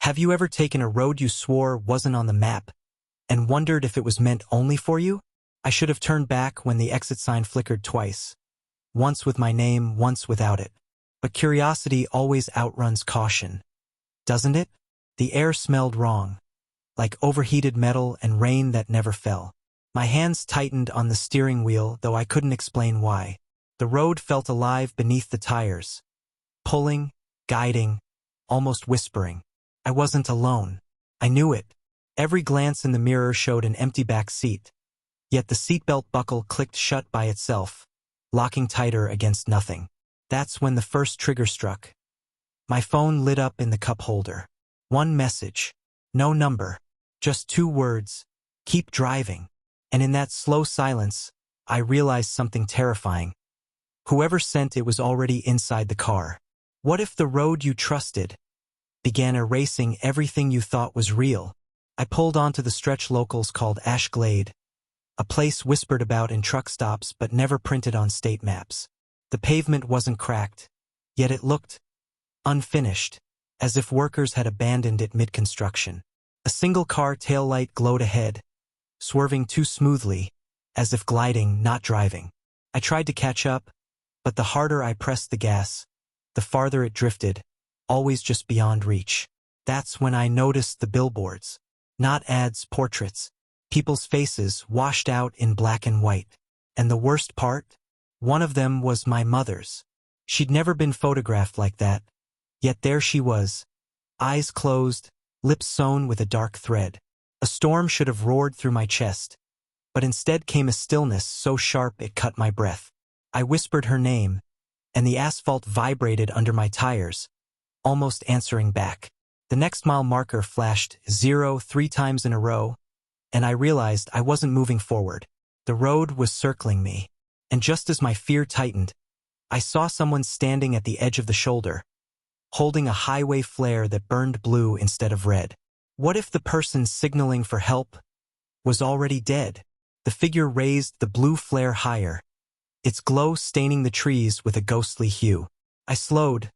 Have you ever taken a road you swore wasn't on the map and wondered if it was meant only for you? I should have turned back when the exit sign flickered twice, once with my name, once without it. But curiosity always outruns caution, doesn't it? The air smelled wrong, like overheated metal and rain that never fell. My hands tightened on the steering wheel, though I couldn't explain why. The road felt alive beneath the tires, pulling, guiding, almost whispering. I wasn't alone. I knew it. Every glance in the mirror showed an empty back seat, yet the seatbelt buckle clicked shut by itself, locking tighter against nothing. That's when the first trigger struck. My phone lit up in the cup holder. One message. No number. Just 2 words. Keep driving. And in that slow silence, I realized something terrifying. Whoever sent it was already inside the car. What if the road you trusted began erasing everything you thought was real? I pulled onto the stretch locals called Ash Glade, a place whispered about in truck stops but never printed on state maps. The pavement wasn't cracked, yet it looked unfinished, as if workers had abandoned it mid-construction. A single car taillight glowed ahead, swerving too smoothly, as if gliding, not driving. I tried to catch up, but the harder I pressed the gas, the farther it drifted, always just beyond reach. That's when I noticed the billboards. Not ads, portraits. People's faces washed out in black and white. And the worst part? One of them was my mother's. She'd never been photographed like that. Yet there she was, eyes closed, lips sewn with a dark thread. A storm should have roared through my chest, but instead came a stillness so sharp it cut my breath. I whispered her name, and the asphalt vibrated under my tires, almost answering back. The next mile marker flashed 0 3 times in a row, and I realized I wasn't moving forward. The road was circling me, and just as my fear tightened, I saw someone standing at the edge of the shoulder, holding a highway flare that burned blue instead of red. What if the person signaling for help was already dead? The figure raised the blue flare higher, its glow staining the trees with a ghostly hue. I slowed,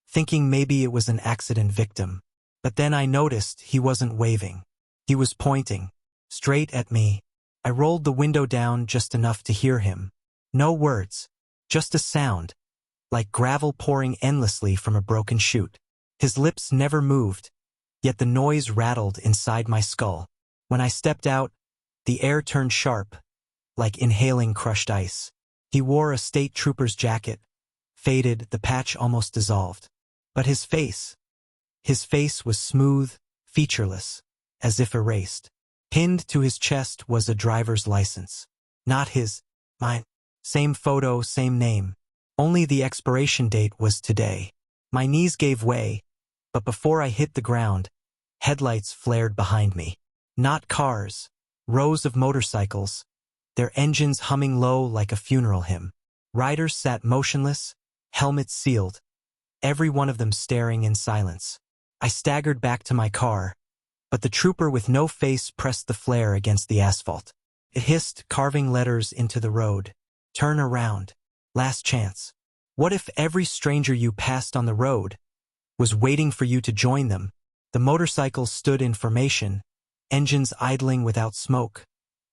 thinking maybe it was an accident victim. But then I noticed he wasn't waving. He was pointing, straight at me. I rolled the window down just enough to hear him. No words, just a sound, like gravel pouring endlessly from a broken chute. His lips never moved, yet the noise rattled inside my skull. When I stepped out, the air turned sharp, like inhaling crushed ice. He wore a state trooper's jacket, faded, the patch almost dissolved. But his face was smooth, featureless, as if erased. Pinned to his chest was a driver's license. Not his, mine. Same photo, same name. Only the expiration date was today. My knees gave way, but before I hit the ground, headlights flared behind me. Not cars, rows of motorcycles, their engines humming low like a funeral hymn. Riders sat motionless, helmets sealed, every one of them staring in silence. I staggered back to my car, but the trooper with no face pressed the flare against the asphalt. It hissed, carving letters into the road. Turn around. Last chance. What if every stranger you passed on the road was waiting for you to join them? The motorcycles stood in formation, engines idling without smoke,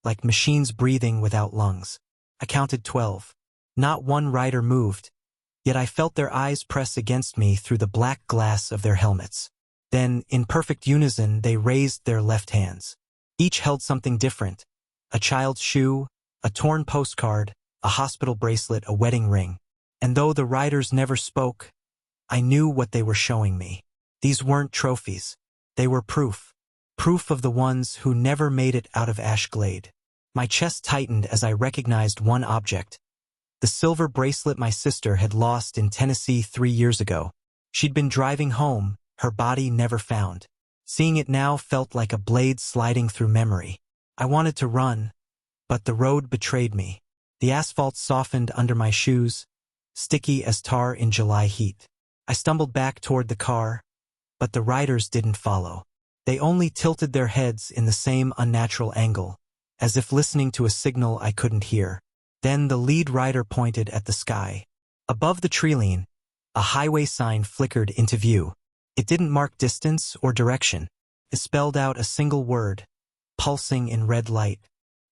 like machines breathing without lungs. I counted 12. Not one rider moved, yet I felt their eyes press against me through the black glass of their helmets. Then, in perfect unison, they raised their left hands. Each held something different: a child's shoe, a torn postcard, a hospital bracelet, a wedding ring. And though the riders never spoke, I knew what they were showing me. These weren't trophies. They were proof. Proof of the ones who never made it out of Ash Glade. My chest tightened as I recognized one object: the silver bracelet my sister had lost in Tennessee 3 years ago. She'd been driving home, her body never found. Seeing it now felt like a blade sliding through memory. I wanted to run, but the road betrayed me. The asphalt softened under my shoes, sticky as tar in July heat. I stumbled back toward the car, but the riders didn't follow. They only tilted their heads in the same unnatural angle, as if listening to a signal I couldn't hear. Then the lead rider pointed at the sky. Above the treeline, a highway sign flickered into view. It didn't mark distance or direction. It spelled out a single word, pulsing in red light.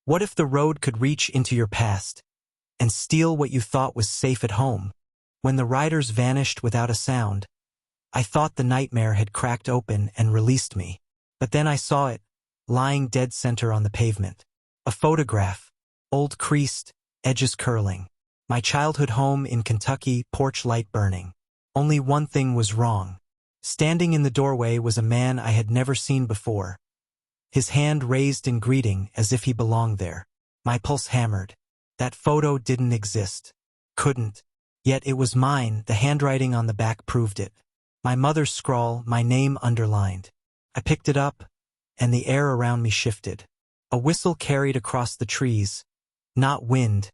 What if the road could reach into your past and steal what you thought was safe at home? When the riders vanished without a sound, I thought the nightmare had cracked open and released me. But then I saw it, lying dead center on the pavement. A photograph, old creased, edges curling. My childhood home in Kentucky, porch light burning. Only one thing was wrong. Standing in the doorway was a man I had never seen before. His hand raised in greeting as if he belonged there. My pulse hammered. That photo didn't exist. Couldn't. Yet it was mine, the handwriting on the back proved it. My mother's scrawl, my name underlined. I picked it up, and the air around me shifted. A whistle carried across the trees. Not wind,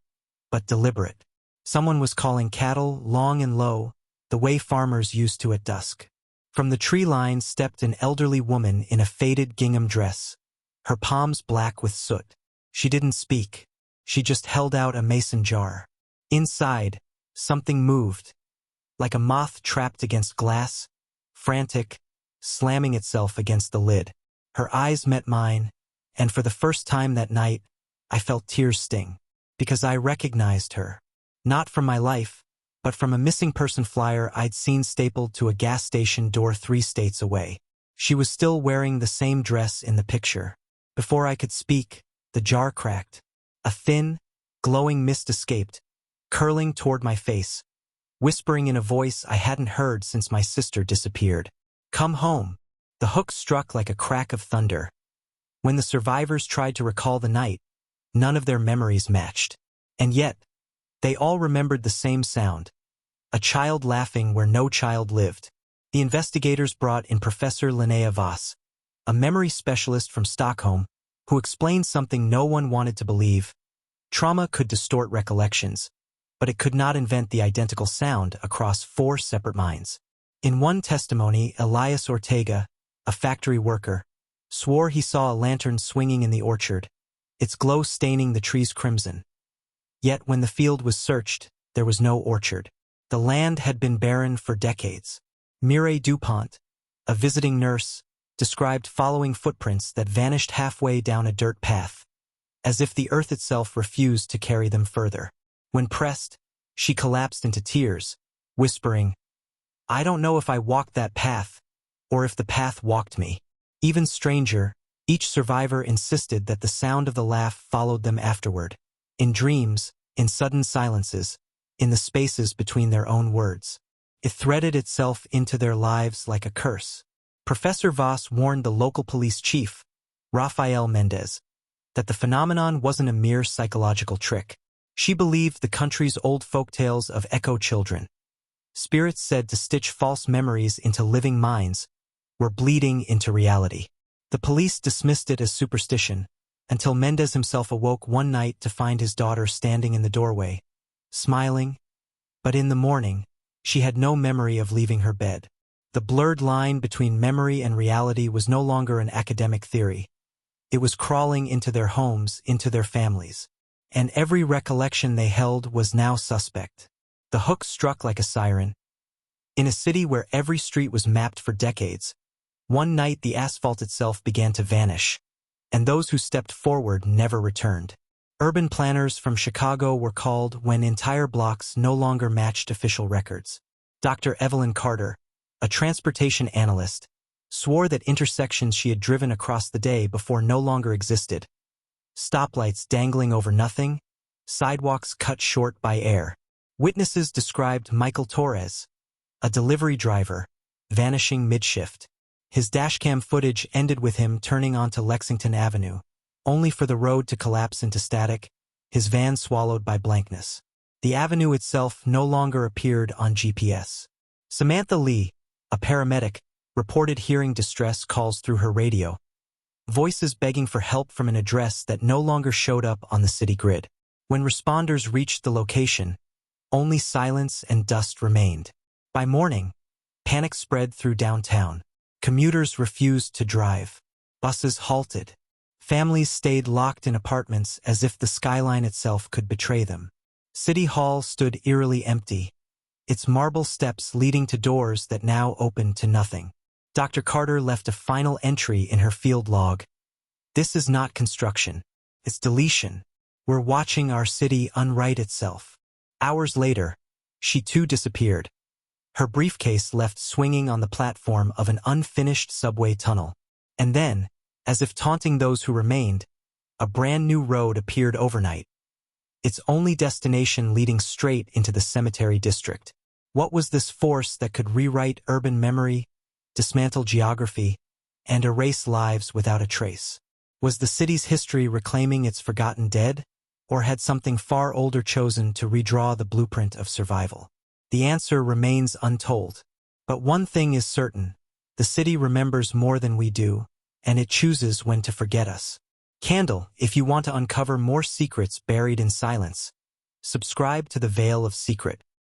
but deliberate. Someone was calling cattle, long and low, the way farmers used to at dusk. From the tree line stepped an elderly woman in a faded gingham dress, her palms black with soot. She didn't speak. She just held out a mason jar. Inside, something moved, like a moth trapped against glass, frantic, slamming itself against the lid. Her eyes met mine, and for the first time that night, I felt tears sting, because I recognized her. Not from my life, but from a missing person flyer I'd seen stapled to a gas station door 3 states away. She was still wearing the same dress in the picture. Before I could speak, the jar cracked. A thin, glowing mist escaped, curling toward my face, whispering in a voice I hadn't heard since my sister disappeared. "Come home." The hook struck like a crack of thunder. When the survivors tried to recall the night, none of their memories matched. And yet, they all remembered the same sound, a child laughing where no child lived. The investigators brought in Professor Linnea Voss, a memory specialist from Stockholm, who explained something no one wanted to believe. Trauma could distort recollections, but it could not invent the identical sound across 4 separate minds. In one testimony, Elias Ortega, a factory worker, swore he saw a lantern swinging in the orchard, its glow staining the trees crimson. Yet when the field was searched, there was no orchard. The land had been barren for decades. Mireille Dupont, a visiting nurse, described following footprints that vanished halfway down a dirt path, as if the earth itself refused to carry them further. When pressed, she collapsed into tears, whispering, "I don't know if I walked that path, or if the path walked me." Even stranger, each survivor insisted that the sound of the laugh followed them afterward. In dreams, in sudden silences, in the spaces between their own words. It threaded itself into their lives like a curse. Professor Voss warned the local police chief, Rafael Mendez, that the phenomenon wasn't a mere psychological trick. She believed the country's old folktales of echo children, spirits said to stitch false memories into living minds, were bleeding into reality. The police dismissed it as superstition, until Mendez himself awoke one night to find his daughter standing in the doorway, smiling, but in the morning, she had no memory of leaving her bed. The blurred line between memory and reality was no longer an academic theory. It was crawling into their homes, into their families. And every recollection they held was now suspect. The hook struck like a siren. In a city where every street was mapped for decades, one night the asphalt itself began to vanish, and those who stepped forward never returned. Urban planners from Chicago were called when entire blocks no longer matched official records. Dr. Evelyn Carter, a transportation analyst, swore that intersections she had driven across the day before no longer existed. Stoplights dangling over nothing, sidewalks cut short by air. Witnesses described Michael Torres, a delivery driver, vanishing mid-shift. His dashcam footage ended with him turning onto Lexington Avenue, only for the road to collapse into static, his van swallowed by blankness. The avenue itself no longer appeared on GPS. Samantha Lee, a paramedic, reported hearing distress calls through her radio, voices begging for help from an address that no longer showed up on the city grid. When responders reached the location, only silence and dust remained. By morning, panic spread through downtown. Commuters refused to drive. Buses halted. Families stayed locked in apartments as if the skyline itself could betray them. City Hall stood eerily empty, its marble steps leading to doors that now opened to nothing. Dr. Carter left a final entry in her field log. This is not construction. It's deletion. We're watching our city unwrite itself. Hours later, she too disappeared. Her briefcase left swinging on the platform of an unfinished subway tunnel. And then, as if taunting those who remained, a brand new road appeared overnight. Its only destination leading straight into the cemetery district. What was this force that could rewrite urban memory, dismantle geography, and erase lives without a trace? Was the city's history reclaiming its forgotten dead, or had something far older chosen to redraw the blueprint of survival? The answer remains untold. But one thing is certain, the city remembers more than we do, and it chooses when to forget us. Candle, if you want to uncover more secrets buried in silence, subscribe to the Veil of Secret.